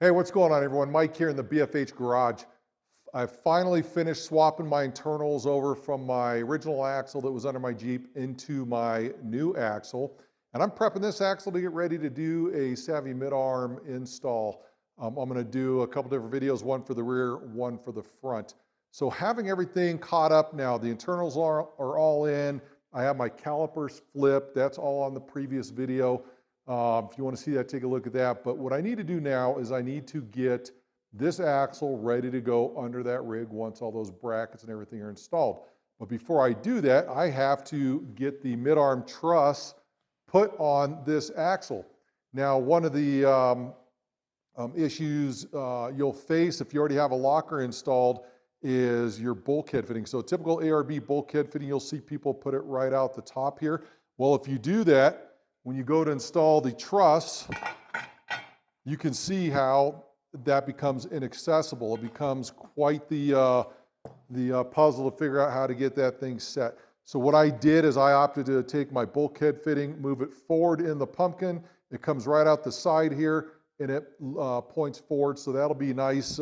Hey, what's going on, everyone? Mike here in the BFH garage. I finally finished swapping my internals over from my original axle that was under my Jeep into my new axle. And I'm prepping this axle to get ready to do a Savvy mid-arm install. I'm going to do a couple different videos, one for the rear, one for the front. So having everything caught up now, the internals are all in. I have my calipers flipped. That's all on the previous video. If you want to see that, take a look at that. But what I need to do now is I need to get this axle ready to go under that rig once all those brackets and everything are installed. But before I do that, I have to get the mid-arm truss put on this axle. Now, one of the issues you'll face if you already have a locker installed is your bulkhead fitting. So typical ARB bulkhead fitting, you'll see people put it right out the top here. Well, if you do that, when you go to install the truss, you can see how that becomes inaccessible. It becomes quite the puzzle to figure out how to get that thing set. So what I did is I opted to take my bulkhead fitting, move it forward in the pumpkin. It comes right out the side here, and it points forward. So that'll be nice,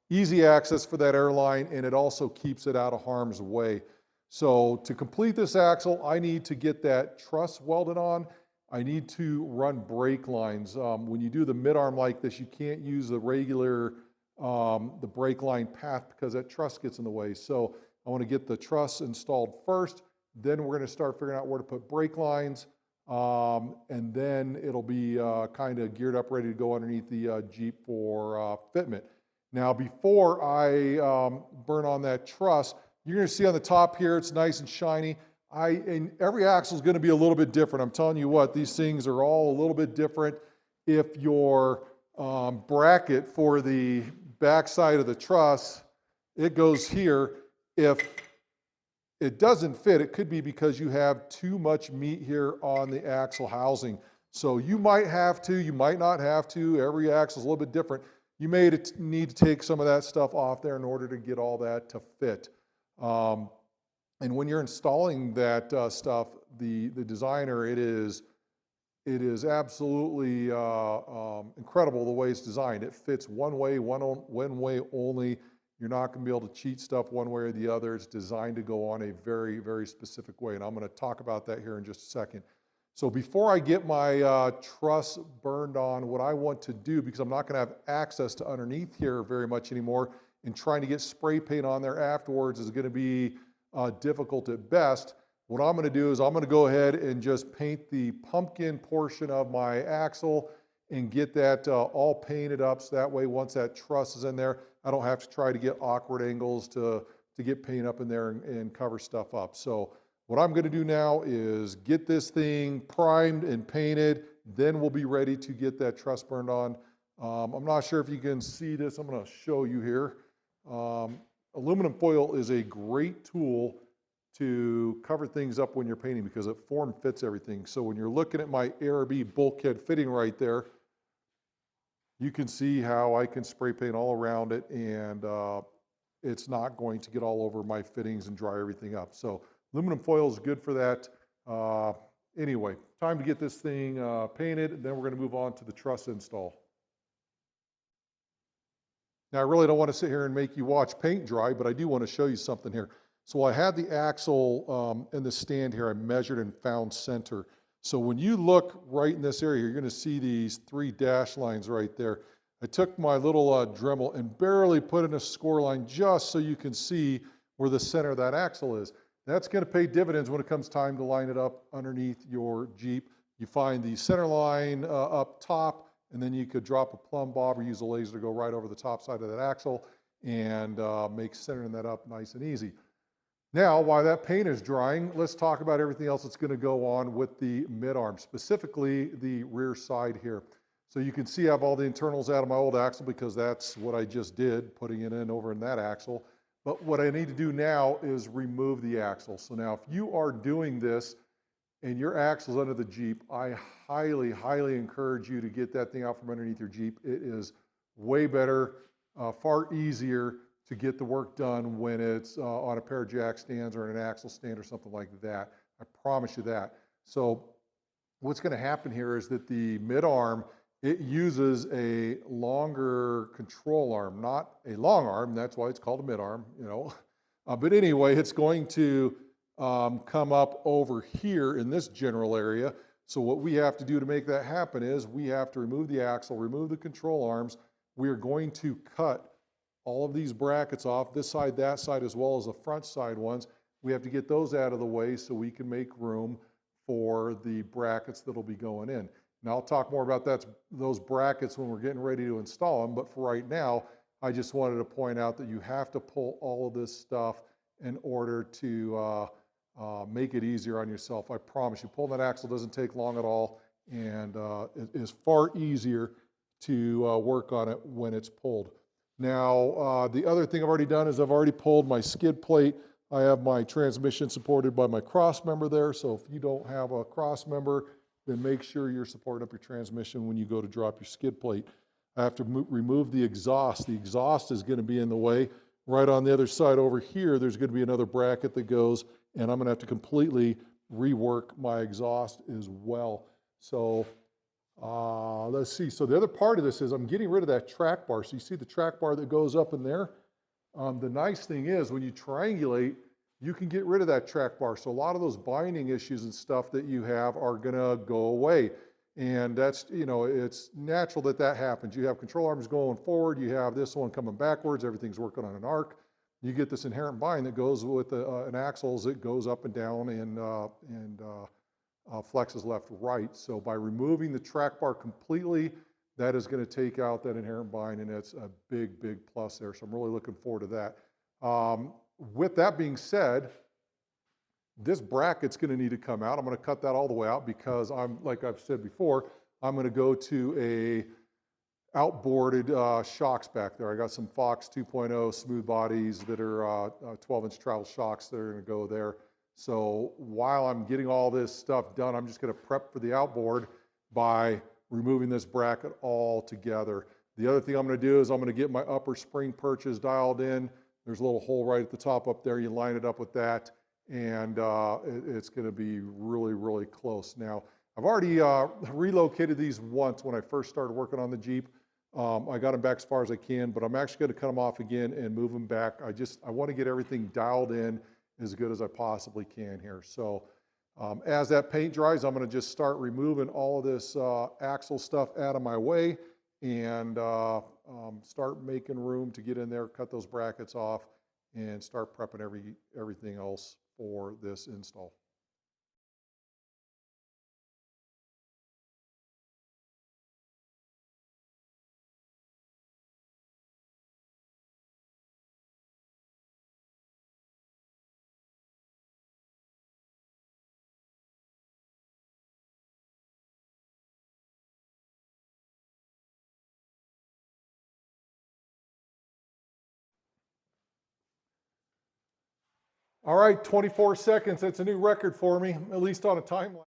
easy access for that airline, and it also keeps it out of harm's way. So to complete this axle, I need to get that truss welded on. I need to run brake lines. When you do the mid-arm like this, you can't use the regular, the brake line path because that truss gets in the way. So I want to get the truss installed first, then we're going to start figuring out where to put brake lines, and then it'll be kind of geared up, ready to go underneath the Jeep for fitment. Now, before I burn on that truss, you're going to see on the top here, it's nice and shiny. And every axle is going to be a little bit different. I'm telling you what, these things are all a little bit different. If your bracket for the back side of the truss, it goes here. If it doesn't fit, it could be because you have too much meat here on the axle housing. So you might have to, you might not have to. Every axle is a little bit different. You may need to take some of that stuff off there in order to get all that to fit. And when you're installing that stuff, the designer, it is absolutely incredible the way it's designed. It fits one way, one way only. You're not going to be able to cheat stuff one way or the other. It's designed to go on a very, very specific way. And I'm going to talk about that here in just a second. So before I get my truss burned on, what I want to do, because I'm not going to have access to underneath here very much anymore, and trying to get spray paint on there afterwards is going to be difficult at best. What I'm going to do is I'm going to go ahead and just paint the pumpkin portion of my axle and get that all painted up, so that way once that truss is in there, I don't have to try to get awkward angles to get paint up in there and cover stuff up. So what I'm going to do now is get this thing primed and painted, then we'll be ready to get that truss burned on. I'm not sure if you can see this. I'm going to show you here. Aluminum foil is a great tool to cover things up when you're painting because it form fits everything. So when you're looking at my ARB bulkhead fitting right there, you can see how I can spray paint all around it, and it's not going to get all over my fittings and dry everything up. So aluminum foil is good for that. Anyway, time to get this thing painted, and then we're going to move on to the truss install. Now, I really don't want to sit here and make you watch paint dry, but I do want to show you something here. So I had the axle in the stand here. I measured and found center. So when you look right in this area, you're going to see these 3 dash lines right there. I took my little Dremel and barely put in a score line just so you can see where the center of that axle is. That's going to pay dividends when it comes time to line it up underneath your Jeep. You find the center line up top, and then you could drop a plumb bob or use a laser to go right over the top side of that axle and make centering that up nice and easy. Now, while that paint is drying, let's talk about everything else that's going to go on with the mid-arm, specifically the rear side here. So you can see I have all the internals out of my old axle because that's what I just did, putting it in over in that axle. But what I need to do now is remove the axle. So now if you are doing this and your axle's under the Jeep, I highly, highly encourage you to get that thing out from underneath your Jeep. It is way better, far easier to get the work done when it's on a pair of jack stands or an axle stand or something like that. I promise you that. So what's going to happen here is that the mid-arm it uses a longer control arm, not a long arm. That's why it's called a mid arm, you know. But anyway, it's going to come up over here in this general area. So what we have to do to make that happen is we have to remove the axle, remove the control arms. We are going to cut all of these brackets off, this side, that side, as well as the front side ones. We have to get those out of the way so we can make room for the brackets that'll be going in. Now I'll talk more about those brackets when we're getting ready to install them, but for right now, I just wanted to point out that you have to pull all of this stuff in order to make it easier on yourself. I promise you, pulling that axle doesn't take long at all, and it is far easier to work on it when it's pulled. Now, the other thing I've already done is I've already pulled my skid plate. I have my transmission supported by my cross member there, so if you don't have a cross member, then make sure you're supporting up your transmission when you go to drop your skid plate. I have to remove the exhaust. The exhaust is going to be in the way. Right on the other side over here, there's going to be another bracket that goes, and I'm going to have to completely rework my exhaust as well. So let's see. So the other part of this is I'm getting rid of that track bar. So you see the track bar that goes up in there? The nice thing is when you triangulate, you can get rid of that track bar. So a lot of those binding issues and stuff that you have are gonna go away. And that's, you know, it's natural that that happens. You have control arms going forward, you have this one coming backwards, everything's working on an arc. You get this inherent bind that goes with an axle that goes up and down and flexes left, right. So by removing the track bar completely, that is going to take out that inherent bind, and it's a big, big plus there. So I'm really looking forward to that. With that being said, this bracket's going to need to come out. I'm going to cut that all the way out because like I've said before, I'm going to go to a outboarded shocks back there. I got some Fox 2.0 smooth bodies that are 12-inch travel shocks that are going to go there. So while I'm getting all this stuff done, I'm just going to prep for the outboard by removing this bracket all together. The other thing I'm going to do is I'm going to get my upper spring perches dialed in. There's a little hole right at the top up there. You line it up with that, and it's going to be really, really close. Now, I've already relocated these once when I first started working on the Jeep. I got them back as far as I can, but I'm actually going to cut them off again and move them back. I want to get everything dialed in as good as I possibly can here. So as that paint dries, I'm going to just start removing all of this axle stuff out of my way and start making room to get in there, cut those brackets off, and start prepping everything else for this install. All right, 24 seconds. That's a new record for me, at least on a timeline.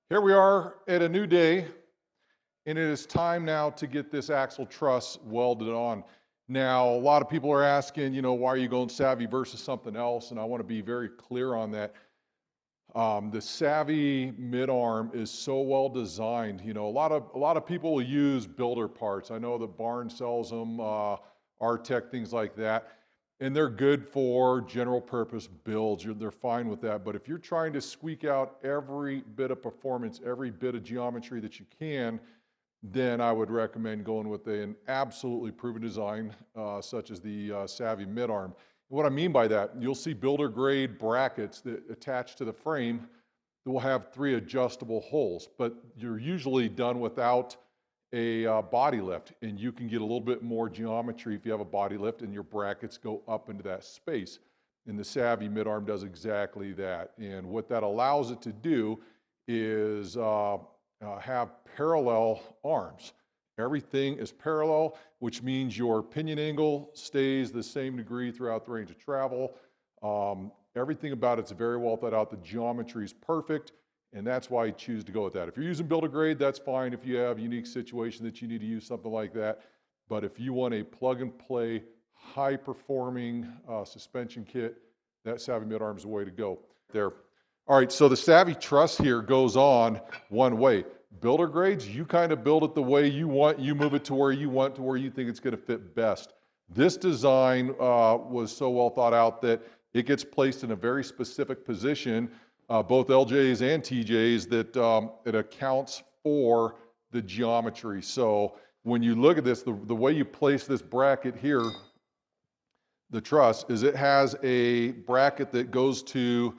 Here we are at a new day, and it is time now to get this axle truss welded on. Now, a lot of people are asking, you know, why are you going Savvy versus something else? And I want to be very clear on that. The Savvy mid-arm is so well designed. You know, a lot of people will use builder parts. I know that Barnes sells them, Artec, things like that, and they're good for general purpose builds. They're fine with that. But if you're trying to squeak out every bit of performance, every bit of geometry that you can, then I would recommend going with an absolutely proven design, such as the Savvy mid-arm. What I mean by that, you'll see builder grade brackets that attach to the frame that will have 3 adjustable holes, but you're usually done without a body lift, and you can get a little bit more geometry if you have a body lift and your brackets go up into that space. And the Savvy mid-arm does exactly that. And what that allows it to do is have parallel arms. Everything is parallel, which means your pinion angle stays the same degree throughout the range of travel. Everything about it's very well thought out. The geometry is perfect, and that's why I choose to go with that. If you're using builder grade, that's fine if you have a unique situation that you need to use something like that. But if you want a plug and play, high performing suspension kit, that Savvy mid-arm is the way to go there. All right, so the Savvy truss here goes on one way. Builder grades, you kind of build it the way you want, you move it to where you want, to where you think it's going to fit best. This design was so well thought out that it gets placed in a very specific position, both LJs and TJs, that it accounts for the geometry. So when you look at this, the way you place this bracket here, the truss, is it has a bracket that goes to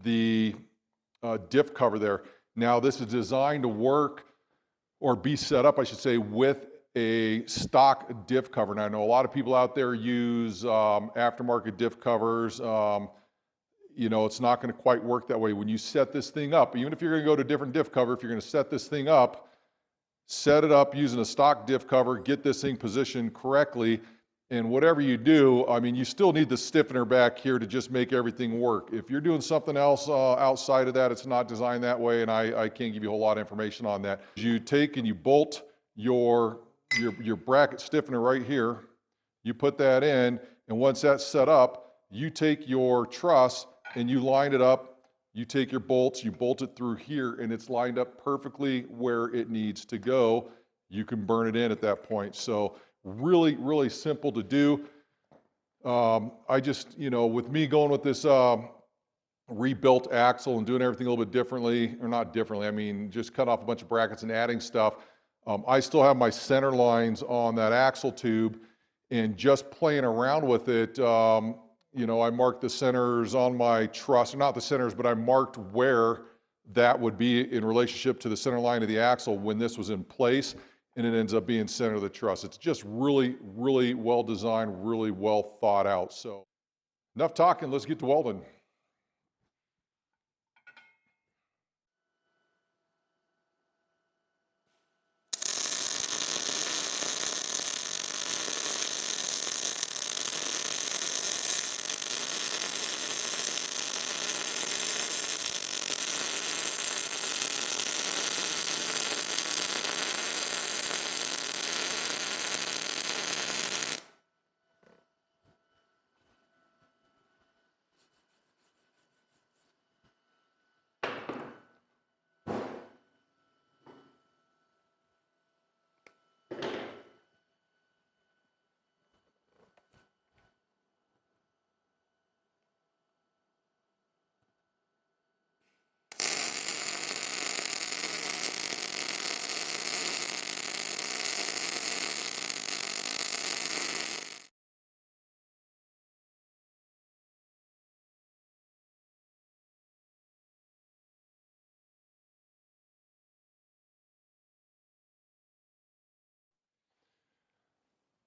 the diff cover there. Now this is designed to work, or be set up, I should say, with a stock diff cover. Now I know a lot of people out there use aftermarket diff covers. You know, it's not going to quite work that way. When you set this thing up, even if you're going to go to a different diff cover, if you're going to set this thing up, set it up using a stock diff cover, get this thing positioned correctly. And whatever you do, I mean, you still need the stiffener back here to just make everything work. If you're doing something else outside of that, it's not designed that way, and I can't give you a whole lot of information on that. You take and you bolt your bracket stiffener right here, you put that in, and once that's set up, you take your truss and you line it up, you take your bolts, you bolt it through here, and it's lined up perfectly where it needs to go. You can burn it in at that point. So really, really simple to do. I just, you know, with me going with this rebuilt axle and doing everything a little bit differently, or not differently, I mean, just cut off a bunch of brackets and adding stuff. I still have my center lines on that axle tube, and just playing around with it, you know, I marked the centers on my truss, not the centers, but I marked where that would be in relationship to the center line of the axle when this was in place, and it ends up being center of the truss. It's just really, really well designed, really well thought out. So enough talking, let's get to welding.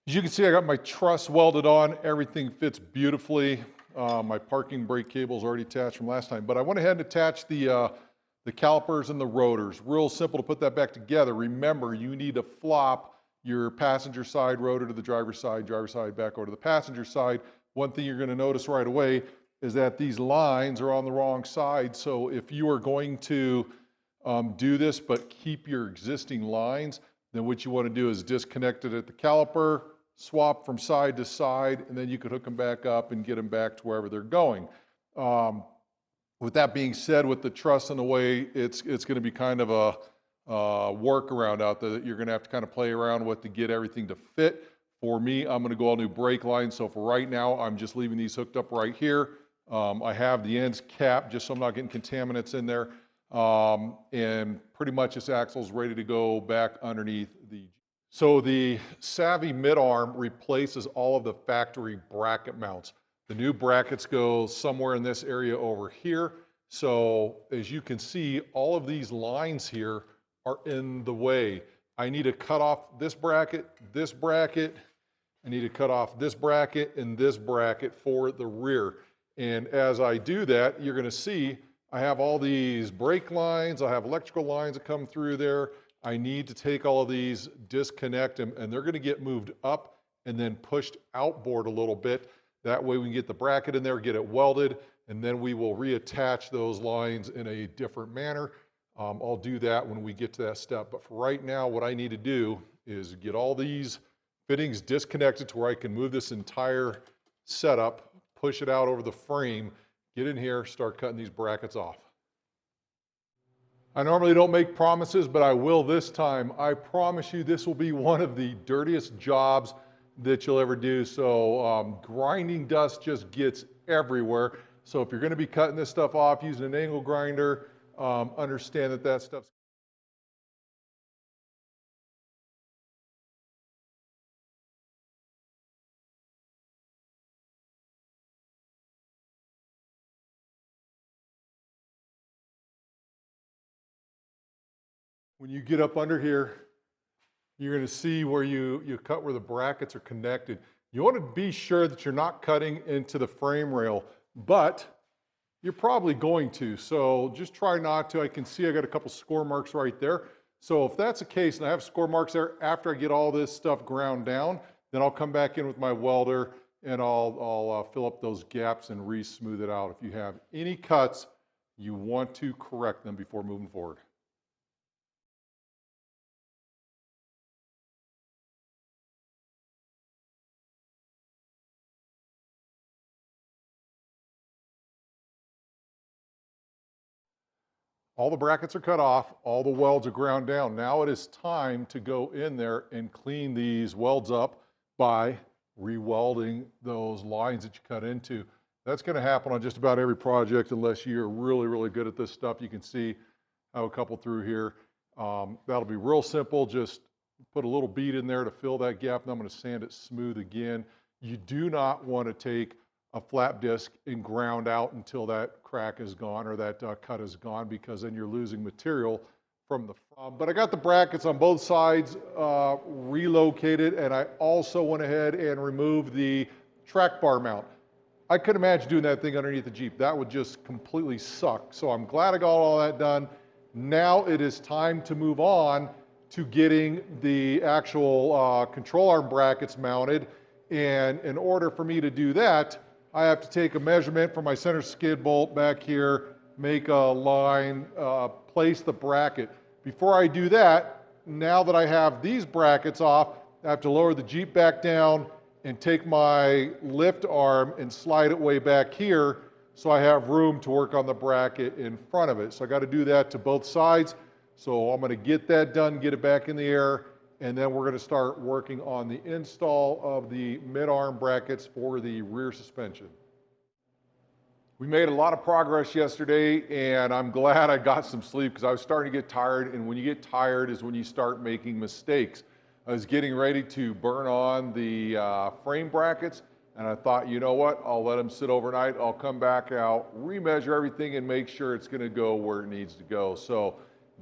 As you can see, I got my truss welded on. Everything fits beautifully. My parking brake cable is already attached from last time, but I went ahead and attached the calipers and the rotors. Real simple to put that back together. Remember, you need to flop your passenger side rotor to the driver's side back over to the passenger side. One thing you're going to notice right away is that these lines are on the wrong side. So if you are going to do this but keep your existing lines, then what you want to do is disconnect it at the caliper, swap from side to side, and then you could hook them back up and get them back to wherever they're going. With that being said, with the truss in the way, it's going to be kind of a workaround out there that you're going to have to kind of play around with to get everything to fit. For me, I'm going to go all new brake lines. So for right now, I'm just leaving these hooked up right here. I have the ends capped just so I'm not getting contaminants in there. And pretty much this axle is ready to go back underneath the. So the Savvy mid-arm replaces all of the factory bracket mounts. The new brackets go somewhere in this area over here. So as you can see, all of these lines here are in the way. I need to cut off this bracket, I need to cut off this bracket and this bracket for the rear. And as I do that, you're going to see I have all these brake lines, I have electrical lines that come through there. I need to take all of these, disconnect them, and they're going to get moved up and then pushed outboard a little bit. That way we can get the bracket in there, get it welded, and then we will reattach those lines in a different manner. I'll do that when we get to that step. But for right now, what I need to do is get all these fittings disconnected to where I can move this entire setup, push it out over the frame, get in here, start cutting these brackets off. I normally don't make promises, but I will this time. I promise you this will be one of the dirtiest jobs that you'll ever do. So grinding dust just gets everywhere. So if you're gonna be cutting this stuff off using an angle grinder, understand that that stuff's when you get up under here, you're going to see where you cut where the brackets are connected. You want to be sure that you're not cutting into the frame rail, but you're probably going to. So just try not to. I can see I got a couple score marks right there. So if that's the case, and I have score marks there, after I get all this stuff ground down, then I'll come back in with my welder and I'll fill up those gaps and re-smooth it out. If you have any cuts, you want to correct them before moving forward. All the brackets are cut off, all the welds are ground down. Now it is time to go in there and clean these welds up by re-welding those lines that you cut into. That's going to happen on just about every project unless you're really, really good at this stuff. You can see I have a couple through here. That'll be real simple. Just put a little bead in there to fill that gap, and I'm going to sand it smooth again. You do not want to take a flap disc and ground out until that crack is gone or that cut is gone, because then you're losing material from the front. But I got the brackets on both sides relocated, and I also went ahead and removed the track bar mount. I couldn't imagine doing that thing underneath the Jeep. That would just completely suck. So I'm glad I got all that done. Now it is time to move on to getting the actual control arm brackets mounted. And in order for me to do that, I have to take a measurement from my center skid bolt back here, make a line, place the bracket. Before I do that, now that I have these brackets off, I have to lower the Jeep back down and take my lift arm and slide it way back here so I have room to work on the bracket in front of it. So I got to do that to both sides. So I'm going to get that done, get it back in the air, and then we're going to start working on the install of the mid-arm brackets for the rear suspension. We made a lot of progress yesterday, and I'm glad I got some sleep because I was starting to get tired, and when you get tired is when you start making mistakes. I was getting ready to burn on the frame brackets, and I thought, you know what, I'll let them sit overnight. I'll come back out, remeasure everything, and make sure it's going to go where it needs to go. So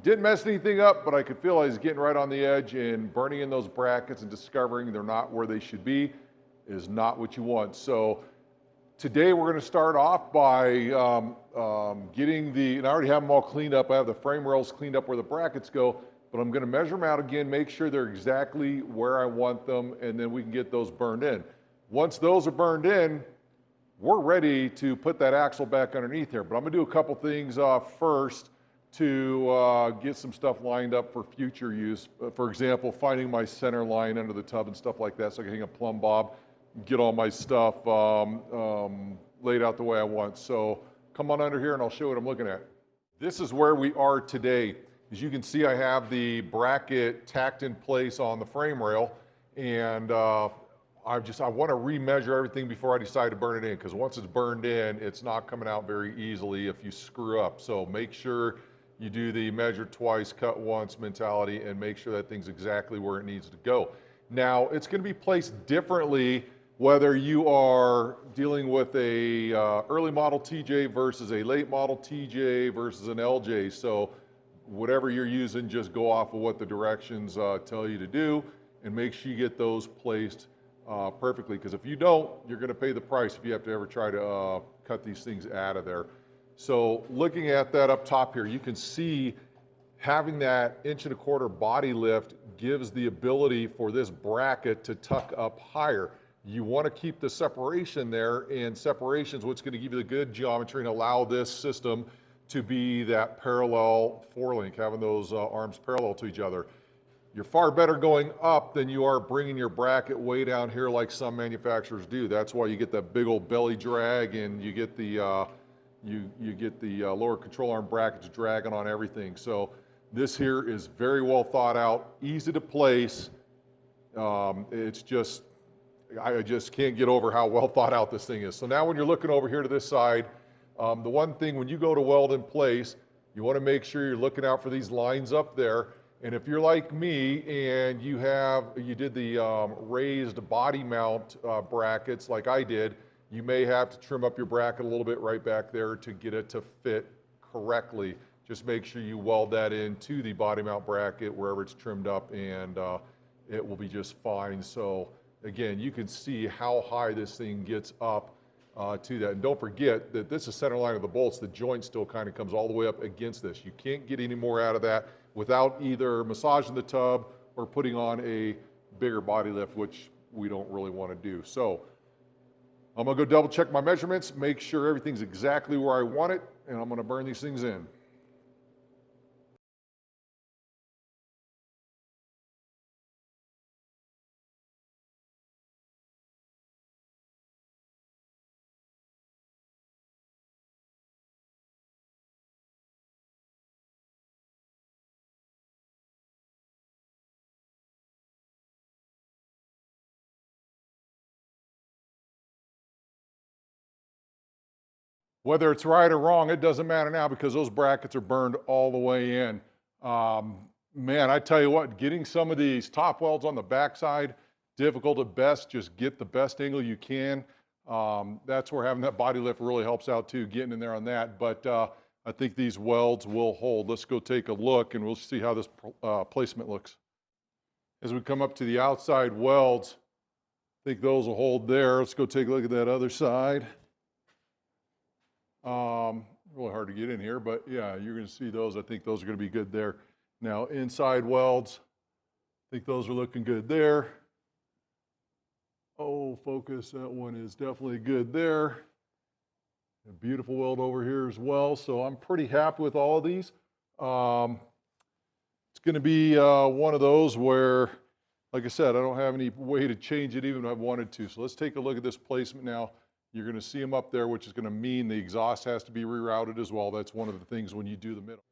didn't mess anything up, but I could feel I was getting right on the edge, and burning in those brackets and discovering they're not where they should be is not what you want. So today we're going to start off by getting and I already have them all cleaned up. I have the frame rails cleaned up where the brackets go, but I'm going to measure them out again, make sure they're exactly where I want them, and then we can get those burned in. Once those are burned in, we're ready to put that axle back underneath here. But I'm going to do a couple things first to get some stuff lined up for future use. For example, finding my center line under the tub and stuff like that so I can hang a plumb bob, get all my stuff laid out the way I want. So come on under here and I'll show you what I'm looking at. This is where we are today. As you can see, I have the bracket tacked in place on the frame rail, and I want to remeasure everything before I decide to burn it in, because once it's burned in, it's not coming out very easily if you screw up. So make sure you do the measure twice, cut once mentality, and make sure that thing's exactly where it needs to go. Now, it's going to be placed differently whether you are dealing with a early model TJ versus a late model TJ versus an LJ. So whatever you're using, just go off of what the directions tell you to do, and make sure you get those placed perfectly, because if you don't, you're going to pay the price if you have to ever try to cut these things out of there. So looking at that up top here, you can see having that 1.25 inch body lift gives the ability for this bracket to tuck up higher. You want to keep the separation there, and separation is what's going to give you the good geometry and allow this system to be that parallel four-link, having those arms parallel to each other. You're far better going up than you are bringing your bracket way down here like some manufacturers do. That's why you get that big old belly drag, and you get the you get the lower control arm brackets dragging on everything. So this here is very well thought out, easy to place. It's just, I just can't get over how well thought out this thing is. So now when you're looking over here to this side, the one thing when you go to weld in place, you want to make sure you're looking out for these lines up there. And if you're like me and you did the raised body mount brackets like I did, you may have to trim up your bracket a little bit right back there to get it to fit correctly. Just make sure you weld that into the body mount bracket wherever it's trimmed up, and it will be just fine. So again, you can see how high this thing gets up to that. And don't forget that this is center line of the bolts. The joint still kind of comes all the way up against this. You can't get any more out of that without either massaging the tub or putting on a bigger body lift, which we don't really want to do. So I'm gonna go double check my measurements, make sure everything's exactly where I want it, and I'm gonna burn these things in. Whether it's right or wrong, it doesn't matter now because those brackets are burned all the way in. Man, I tell you what, getting some of these top welds on the backside, difficult at best. Just get the best angle you can. That's where having that body lift really helps out too, getting in there on that. But I think these welds will hold. Let's go take a look and we'll see how this placement looks. As we come up to the outside welds, I think those will hold there. Let's go take a look at that other side. Really hard to get in here, but yeah, you're going to see those. I think those are going to be good there. Now, inside welds, I think those are looking good there. Oh, focus, that one is definitely good there. A beautiful weld over here as well. So I'm pretty happy with all of these. It's going to be one of those where, like I said, I don't have any way to change it even if I wanted to. So let's take a look at this placement now. You're going to see them up there, which is going to mean the exhaust has to be rerouted as well. That's one of the things when you do the middle.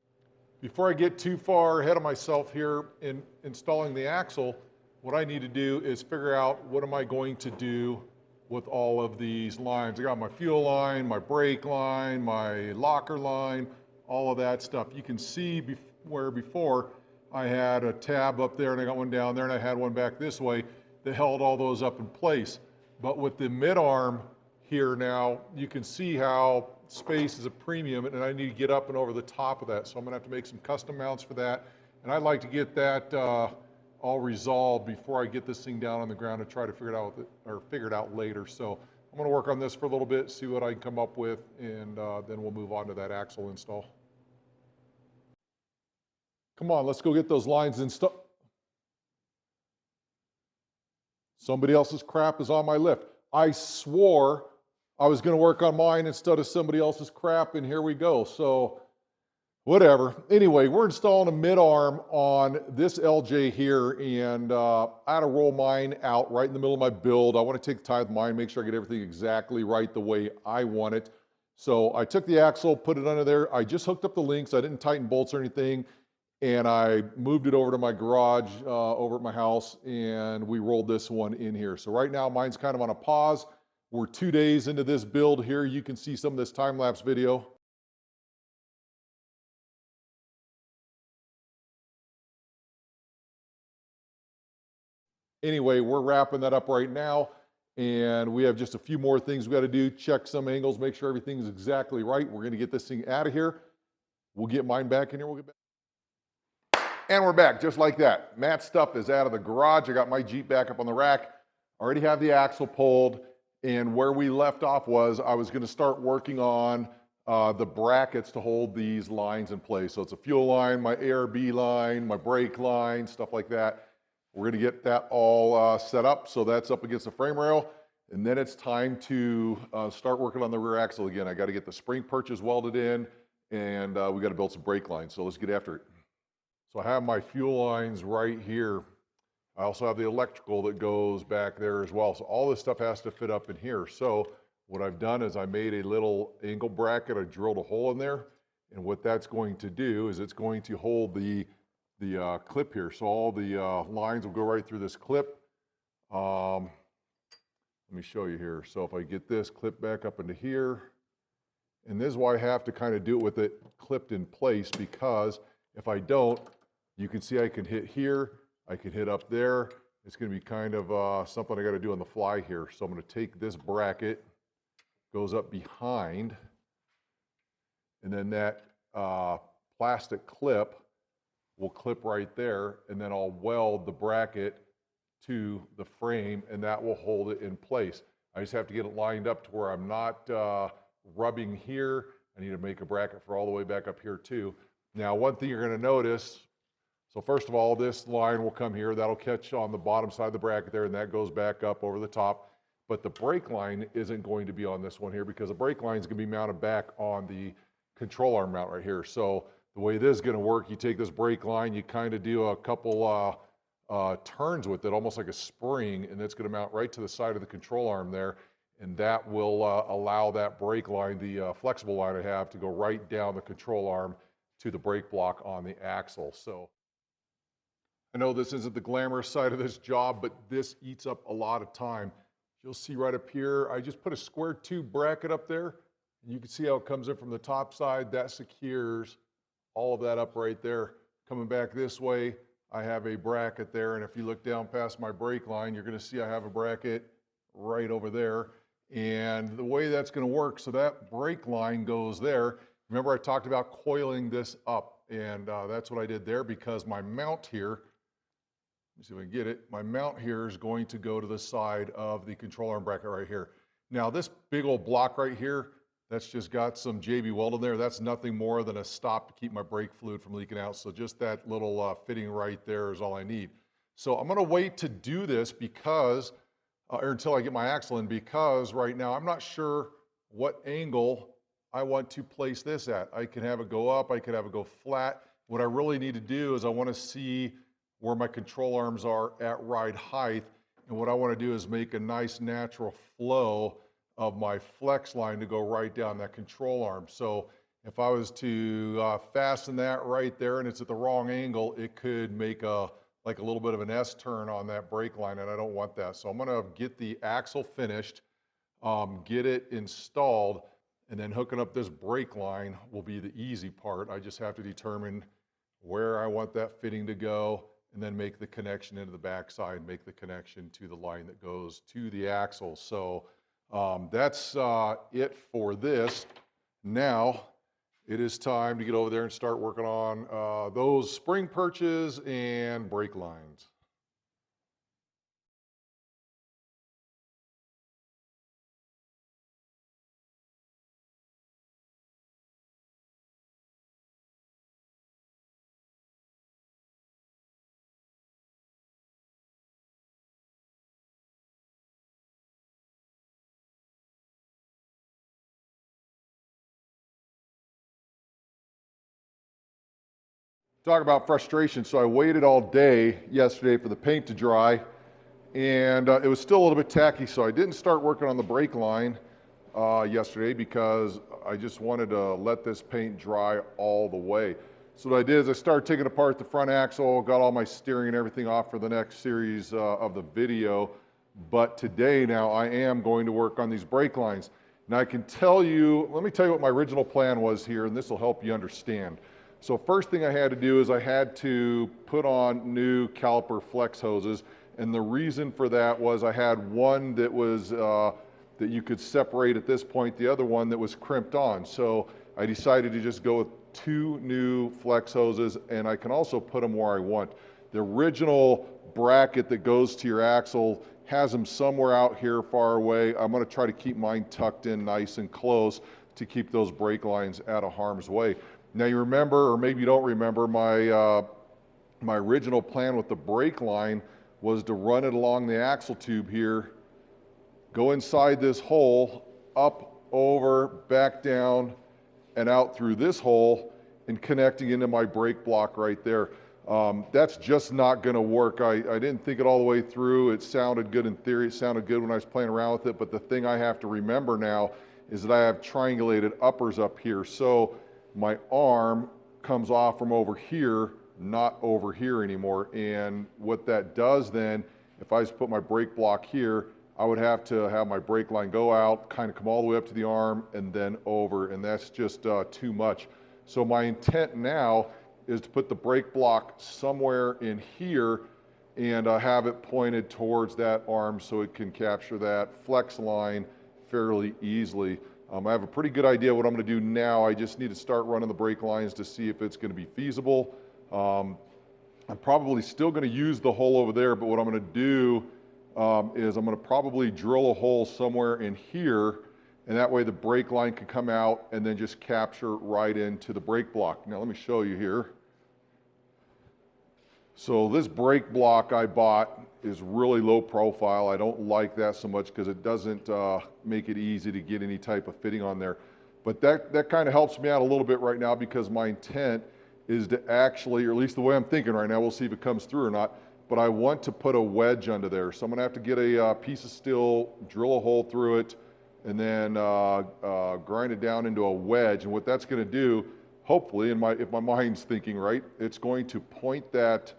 Before I get too far ahead of myself here in installing the axle, what I need to do is figure out what am I going to do with all of these lines. I got my fuel line, my brake line, my locker line, all of that stuff. You can see where before I had a tab up there and I got one down there and I had one back this way that held all those up in place. But with the mid-arm here now, you can see how space is a premium and I need to get up and over the top of that. So I'm gonna have to make some custom mounts for that. And I'd like to get that all resolved before I get this thing down on the ground and try to figure it out later. So I'm gonna work on this for a little bit, see what I can come up with, and then we'll move on to that axle install. Come on, let's go get those lines installed. Somebody else's crap is on my lift. I swore I was going to work on mine instead of somebody else's crap, and here we go. So whatever. Anyway, we're installing a mid-arm on this LJ here, and I had to roll mine out right in the middle of my build. I want to take the time with mine, make sure I get everything exactly right the way I want it. So I took the axle, put it under there. I just hooked up the links. I didn't tighten bolts or anything. And I moved it over to my garage over at my house, and we rolled this one in here. So right now mine's kind of on a pause. We're 2 days into this build here. You can see some of this time-lapse video. Anyway, we're wrapping that up right now, and we have just a few more things we got to do. Check some angles, make sure everything's exactly right. We're going to get this thing out of here. We'll get mine back in here. We'll get back. And we're back, just like that. Matt's stuff is out of the garage. I got my Jeep back up on the rack. Already have the axle pulled, and where we left off was I was going to start working on the brackets to hold these lines in place. So it's a fuel line, my ARB line, my brake line, stuff like that. We're going to get that all set up, so that's up against the frame rail, and then it's time to start working on the rear axle again. I got to get the spring perches welded in, and we got to build some brake lines, so let's get after it. So I have my fuel lines right here. I also have the electrical that goes back there as well. So all this stuff has to fit up in here. So what I've done is I made a little angle bracket. I drilled a hole in there, and what that's going to do is it's going to hold the clip here. So all the lines will go right through this clip. Let me show you here. So if I get this clip back up into here, and this is why I have to kind of do it with it clipped in place, because if I don't, you can see I can hit here, I can hit up there. It's going to be kind of something I got to do on the fly here. So I'm going to take this bracket, goes up behind, and then that plastic clip will clip right there, and then I'll weld the bracket to the frame, and that will hold it in place. I just have to get it lined up to where I'm not rubbing here. I need to make a bracket for all the way back up here too. Now, one thing you're going to notice, so first of all, this line will come here. That'll catch on the bottom side of the bracket there, and that goes back up over the top. But the brake line isn't going to be on this one here, because the brake line is going to be mounted back on the control arm mount right here. So the way this is going to work, you take this brake line, you kind of do a couple turns with it, almost like a spring, and it's going to mount right to the side of the control arm there, and that will allow that brake line, the flexible line I have, to go right down the control arm to the brake block on the axle. So I know this isn't the glamorous side of this job, but this eats up a lot of time. You'll see right up here, I just put a square tube bracket up there, and you can see how it comes in from the top side. That secures all of that up right there. Coming back this way, I have a bracket there, and if you look down past my brake line, you're going to see I have a bracket right over there. And the way that's going to work, so that brake line goes there. Remember I talked about coiling this up, and that's what I did there, because my mount here, let me see if I can get it, my mount here is going to go to the side of the control arm bracket right here. Now this big old block right here, that's just got some JB weld in there. That's nothing more than a stop to keep my brake fluid from leaking out. So just that little fitting right there is all I need. So I'm going to wait to do this because, or until I get my axle in, because right now I'm not sure what angle I want to place this at. I can have it go up, I could have it go flat. What I really need to do is I want to see where my control arms are at ride height. And what I want to do is make a nice natural flow of my flex line to go right down that control arm. So if I was to fasten that right there and it's at the wrong angle, it could make like a little bit of an S turn on that brake line, and I don't want that. So I'm going to get the axle finished, get it installed, and then hooking up this brake line will be the easy part. I just have to determine where I want that fitting to go, and then make the connection into the backside, make the connection to the line that goes to the axle. So that's it for this. Now it is time to get over there and start working on those spring perches and brake lines. Talk about frustration. So I waited all day yesterday for the paint to dry, and it was still a little bit tacky, so I didn't start working on the brake line yesterday because I just wanted to let this paint dry all the way. So what I did is I started taking apart the front axle, got all my steering and everything off for the next series of the video. But today now I am going to work on these brake lines. Now I can tell you, let me tell you what my original plan was here, and this will help you understand. So first thing I had to do is I had to put on new caliper flex hoses, and the reason for that was I had one that was that you could separate at this point, the other one that was crimped on. So I decided to just go with two new flex hoses, and I can also put them where I want. The original bracket that goes to your axle has them somewhere out here far away. I'm going to try to keep mine tucked in nice and close to keep those brake lines out of harm's way. Now you remember, or maybe you don't remember, my original plan with the brake line was to run it along the axle tube here, go inside this hole, up, over, back down, and out through this hole, and connecting into my brake block right there. That's just not going to work. I didn't think it all the way through. It sounded good in theory. It sounded good when I was playing around with it. But the thing I have to remember now is that I have triangulated uppers up here. So my arm comes off from over here, not over here anymore. And what that does then, if I just put my brake block here, I would have to have my brake line go out, kind of come all the way up to the arm and then over. And that's just too much. So my intent now is to put the brake block somewhere in here and have it pointed towards that arm so it can capture that flex line fairly easily. I have a pretty good idea what I'm going to do now. I just need to start running the brake lines to see if it's going to be feasible. I'm probably still going to use the hole over there, but what I'm going to do is I'm going to probably drill a hole somewhere in here, and that way the brake line can come out and then just capture right into the brake block. Now let me show you here. So this brake block I bought is really low profile. I don't like that so much because it doesn't make it easy to get any type of fitting on there. But that kind of helps me out a little bit right now because my intent is to actually, or at least the way I'm thinking right now, we'll see if it comes through or not, but I want to put a wedge under there. So I'm gonna have to get a piece of steel, drill a hole through it, and then grind it down into a wedge. And what that's gonna do, hopefully, if my mind's thinking right, it's going to point that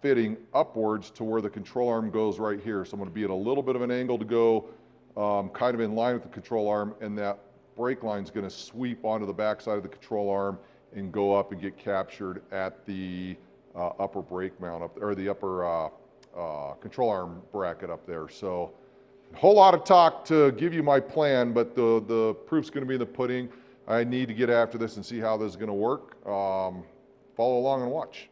fitting upwards to where the control arm goes right here. So I'm going to be at a little bit of an angle to go kind of in line with the control arm, and that brake line is going to sweep onto the back side of the control arm and go up and get captured at the upper brake mount up there, or the upper control arm bracket up there. So a whole lot of talk to give you my plan, but the proof's going to be in the pudding. I need to get after this and see how this is going to work. Follow along and watch.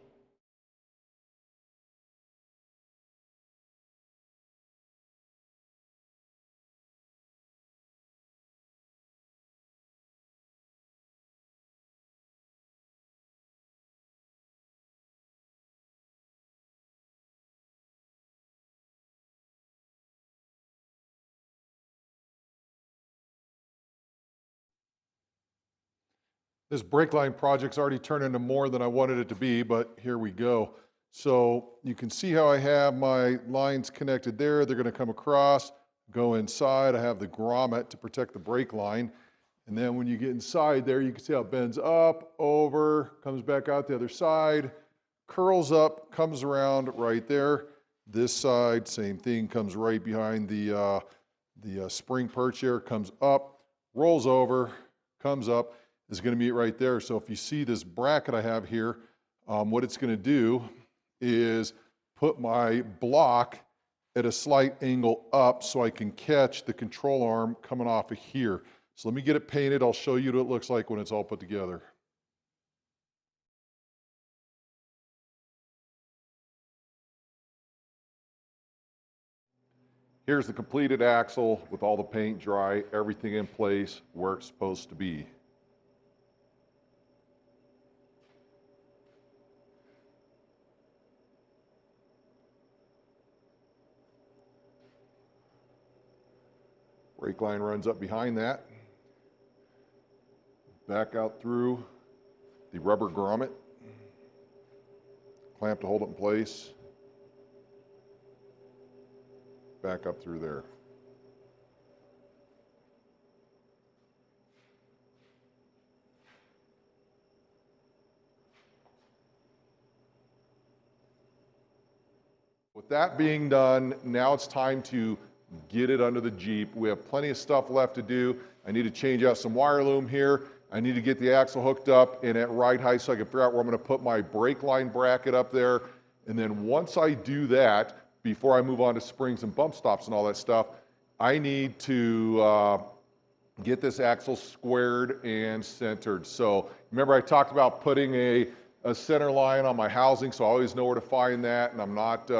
This brake line project's already turned into more than I wanted it to be, but here we go. So you can see how I have my lines connected there. They're going to come across, go inside. I have the grommet to protect the brake line. And then when you get inside there, you can see how it bends up, over, comes back out the other side, curls up, comes around right there. This side, same thing, comes right behind the spring perch here, comes up, rolls over, comes up, is going to meet right there. So if you see this bracket I have here, what it's going to do is put my block at a slight angle up so I can catch the control arm coming off of here. So let me get it painted. I'll show you what it looks like when it's all put together. Here's the completed axle with all the paint dry, everything in place where it's supposed to be. Brake line runs up behind that, back out through the rubber grommet, clamp to hold it in place, back up through there. With that being done, now it's time to get it under the Jeep. We have plenty of stuff left to do. I need to change out some wire loom here. I need to get the axle hooked up and at right height so I can figure out where I'm going to put my brake line bracket up there. And then once I do that, before I move on to springs and bump stops and all that stuff, I need to get this axle squared and centered. So remember I talked about putting a center line on my housing, so I always know where to find that, and I'm not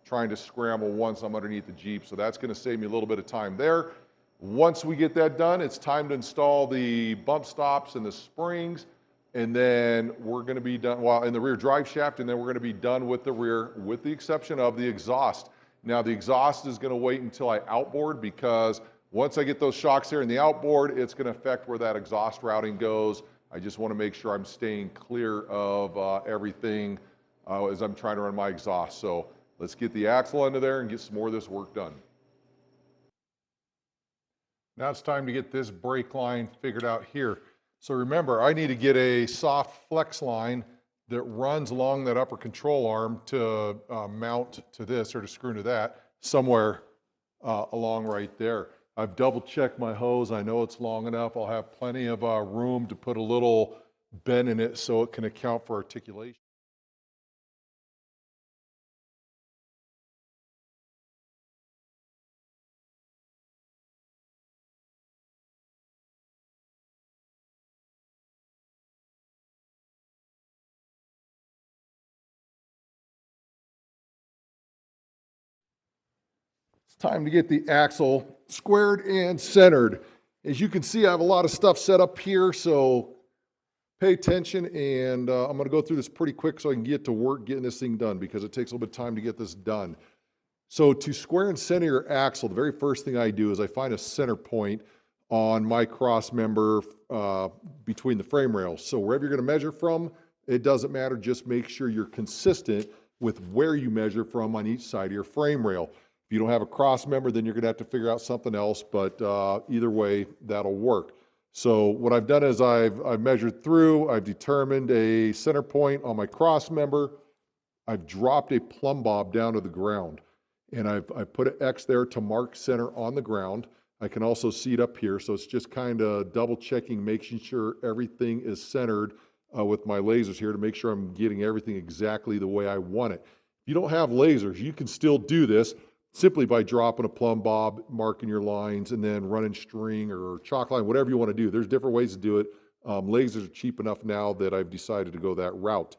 trying to scramble once I'm underneath the Jeep. So that's going to save me a little bit of time there. Once we get that done, it's time to install the bump stops and the springs, and then we're going to be done, well, in the rear drive shaft, and then we're going to be done with the rear, with the exception of the exhaust. Now the exhaust is going to wait until I outboard, because once I get those shocks here in the outboard, it's going to affect where that exhaust routing goes. I just want to make sure I'm staying clear of everything as I'm trying to run my exhaust. So let's get the axle under there and get some more of this work done. Now it's time to get this brake line figured out here. So remember, I need to get a soft flex line that runs along that upper control arm to mount to this or to screw into that somewhere along right there. I've double checked my hose. I know it's long enough. I'll have plenty of room to put a little bend in it so it can account for articulation. It's time to get the axle squared and centered. As you can see, I have a lot of stuff set up here, so pay attention, and I'm going to go through this pretty quick so I can get to work getting this thing done because it takes a little bit of time to get this done. So to square and center your axle, the very first thing I do is I find a center point on my cross member between the frame rails. So wherever you're going to measure from, it doesn't matter. Just make sure you're consistent with where you measure from on each side of your frame rail. If you don't have a cross member, then you're going to have to figure out something else, but either way, that'll work. So what I've done is I've measured through, I've determined a center point on my cross member, I've dropped a plumb bob down to the ground, and I've put an X there to mark center on the ground. I can also see it up here, so it's just kind of double checking, making sure everything is centered with my lasers here to make sure I'm getting everything exactly the way I want it. If you don't have lasers, you can still do this simply by dropping a plumb bob, marking your lines, and then running string or chalk line, whatever you want to do. There's different ways to do it. Lasers are cheap enough now that I've decided to go that route.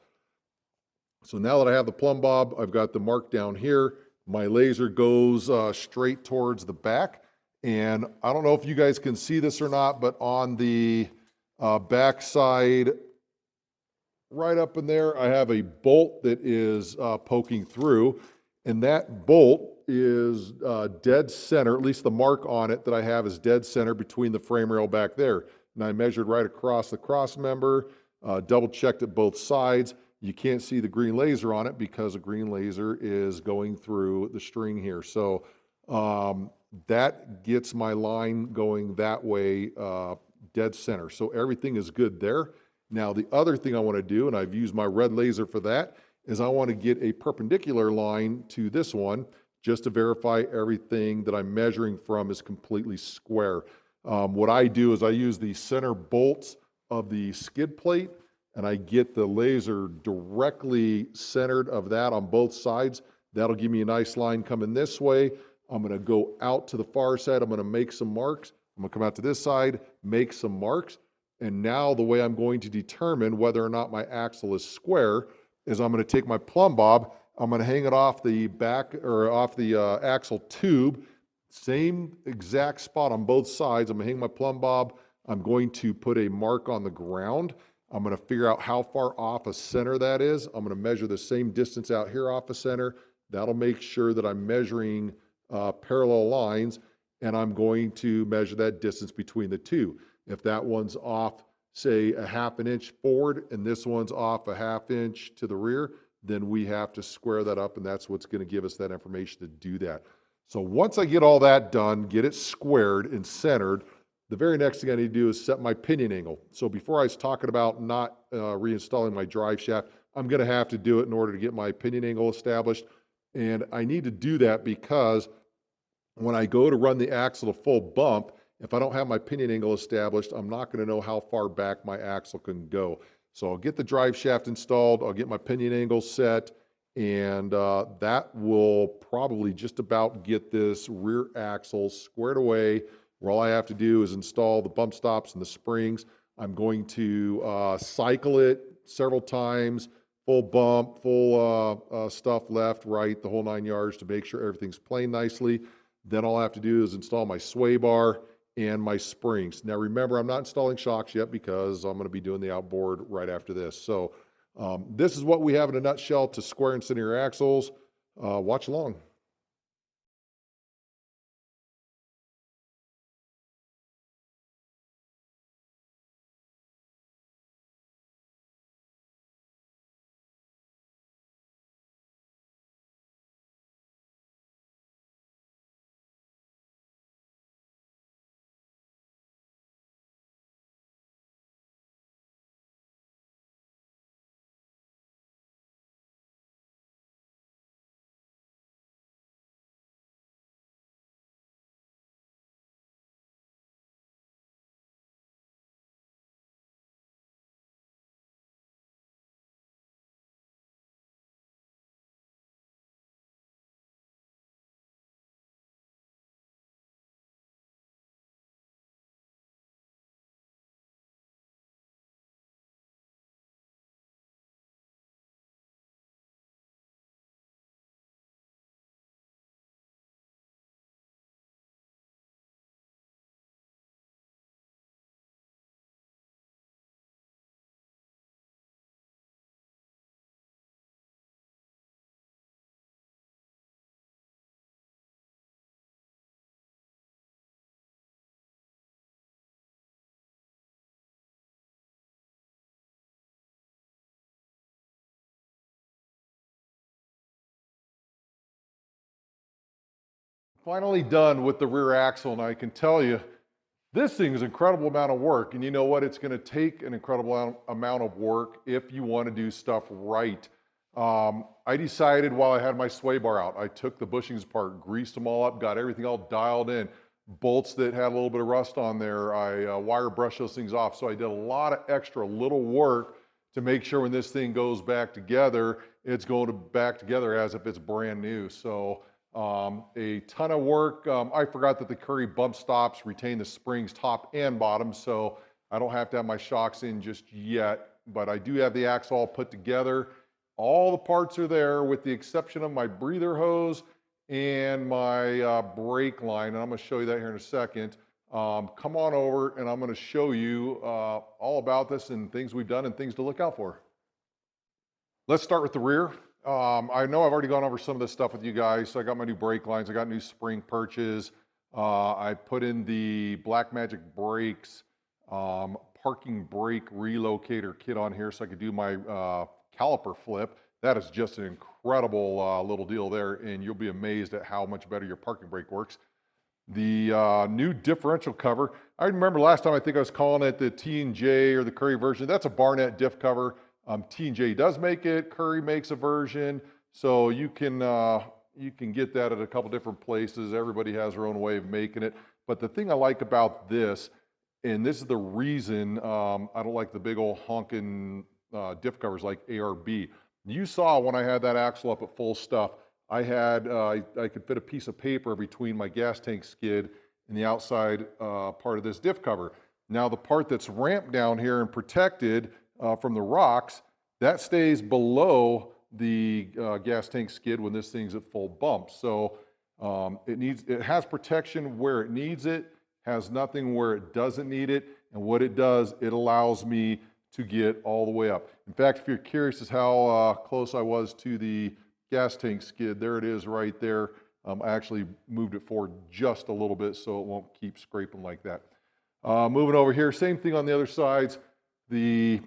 So now that I have the plumb bob, I've got the mark down here. My laser goes straight towards the back. And I don't know if you guys can see this or not, but on the back side, right up in there, I have a bolt that is poking through. And that bolt is dead center, at least the mark on it that I have is dead center between the frame rail back there. And I measured right across the cross member, double checked at both sides. You can't see the green laser on it because a green laser is going through the string here. So that gets my line going that way, dead center. So everything is good there. Now the other thing I want to do, and I've used my red laser for that, is I want to get a perpendicular line to this one just to verify everything that I'm measuring from is completely square. What I do is I use the center bolts of the skid plate, and I get the laser directly centered of that on both sides. That'll give me a nice line coming this way. I'm going to go out to the far side. I'm going to make some marks. I'm going to come out to this side, make some marks. And now the way I'm going to determine whether or not my axle is square is I'm going to take my plumb bob, I'm going to hang it off the back or off the axle tube, same exact spot on both sides. I'm going to hang my plumb bob. I'm going to put a mark on the ground. I'm going to figure out how far off a center that is. I'm going to measure the same distance out here off a center. That'll make sure that I'm measuring parallel lines, and I'm going to measure that distance between the two. If that one's off, say, a half an inch forward and this one's off a half inch to the rear, then we have to square that up, and that's what's going to give us that information to do that. So once I get all that done, get it squared and centered, the very next thing I need to do is set my pinion angle. So before I was talking about not reinstalling my drive shaft, I'm going to have to do it in order to get my pinion angle established. And I need to do that because when I go to run the axle to full bump, if I don't have my pinion angle established, I'm not going to know how far back my axle can go. So I'll get the drive shaft installed, I'll get my pinion angle set, and that will probably just about get this rear axle squared away, where all I have to do is install the bump stops and the springs. I'm going to cycle it several times, full bump, full stuff left, right, the whole 9 yards to make sure everything's playing nicely. Then all I have to do is install my sway bar and my springs. Now remember, I'm not installing shocks yet because I'm going to be doing the outboard right after this. So this is what we have in a nutshell to square and center your axles. Watch along. Finally done with the rear axle, and I can tell you, this thing is an incredible amount of work. And you know what? It's going to take an incredible amount of work if you want to do stuff right. I decided while I had my sway bar out, I took the bushings apart, greased them all up, got everything all dialed in. Bolts that had a little bit of rust on there, I wire brushed those things off. So I did a lot of extra little work to make sure when this thing goes back together, it's going back together as if it's brand new. So a ton of work. I forgot that the Curry bump stops retain the springs top and bottom, so I don't have to have my shocks in just yet, but I do have the axle all put together. All the parts are there with the exception of my breather hose and my brake line, and I'm going to show you that here in a second. Come on over and I'm going to show you all about this and things we've done and things to look out for. Let's start with the rear. I know I've already gone over some of this stuff with you guys. So I got my new brake lines. I got new spring perches. I put in the Black Magic brakes, parking brake relocator kit on here so I could do my caliper flip. That is just an incredible little deal there, and you'll be amazed at how much better your parking brake works. The new differential cover. I remember last time I think I was calling it the T&J or the Curry version. That's a Barnett diff cover. T&J does make it, Curry makes a version, so you can get that at a couple different places. Everybody has their own way of making it. But the thing I like about this, and this is the reason I don't like the big old honking diff covers like ARB. You saw when I had that axle up at full stuff, I had I could fit a piece of paper between my gas tank skid and the outside part of this diff cover. Now the part that's ramped down here and protected from the rocks, that stays below the gas tank skid when this thing's at full bump. So it has protection where it needs it, has nothing where it doesn't need it, and what it does, it allows me to get all the way up. In fact, if you're curious as how close I was to the gas tank skid, there it is right there. I actually moved it forward just a little bit so it won't keep scraping like that. Moving over here, same thing on the other sides. The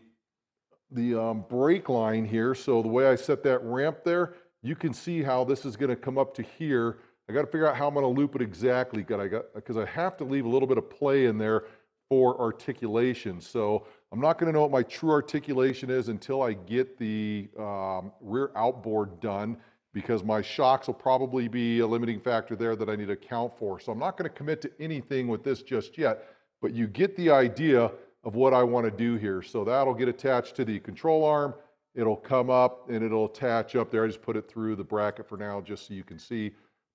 brake line here, so the way I set that ramp there, you can see how this is going to come up to here. I got to figure out how I'm going to loop it exactly because I have to leave a little bit of play in there for articulation. So I'm not going to know what my true articulation is until I get the rear outboard done, because my shocks will probably be a limiting factor there that I need to account for. So I'm not going to commit to anything with this just yet, but you get the idea of what I want to do here. So that'll get attached to the control arm. It'll come up and it'll attach up there. I just put it through the bracket for now just so you can see,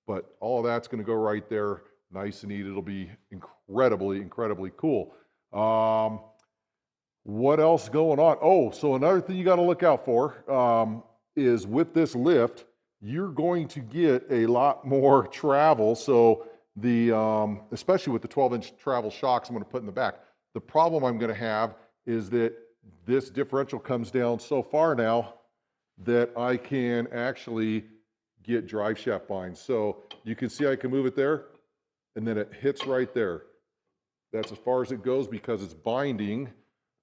but all of that's going to go right there, nice and neat. It'll be incredibly cool. What else going on? Oh, so another thing you got to look out for is with this lift, you're going to get a lot more travel. So especially with the 12-inch travel shocks I'm going to put in the back. The problem I'm going to have is that this differential comes down so far now that I can actually get drive shaft binds. So you can see I can move it there and then it hits right there. That's as far as it goes because it's binding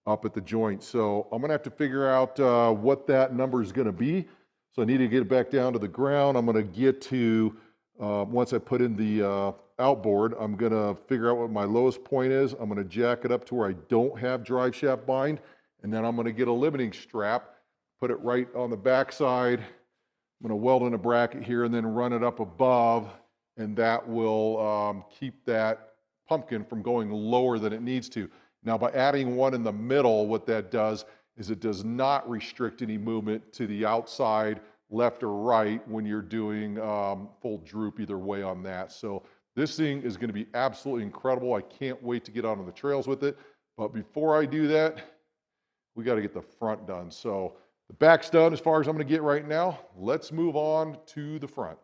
up at the joint. So I'm going to have to figure out what that number is going to be. So I need to get it back down to the ground. I'm going to get to, once I put in the outboard, I'm going to figure out what my lowest point is. I'm going to jack it up to where I don't have drive shaft bind, and then I'm going to get a limiting strap, put it right on the backside. I'm going to weld in a bracket here and then run it up above, and that will keep that pumpkin from going lower than it needs to. Now, by adding one in the middle, what that does is it does not restrict any movement to the outside, left or right, when you're doing full droop either way on that. So this thing is going to be absolutely incredible. I can't wait to get out on the trails with it. But before I do that, we got to get the front done. So the back's done as far as I'm going to get right now. Let's move on to the front.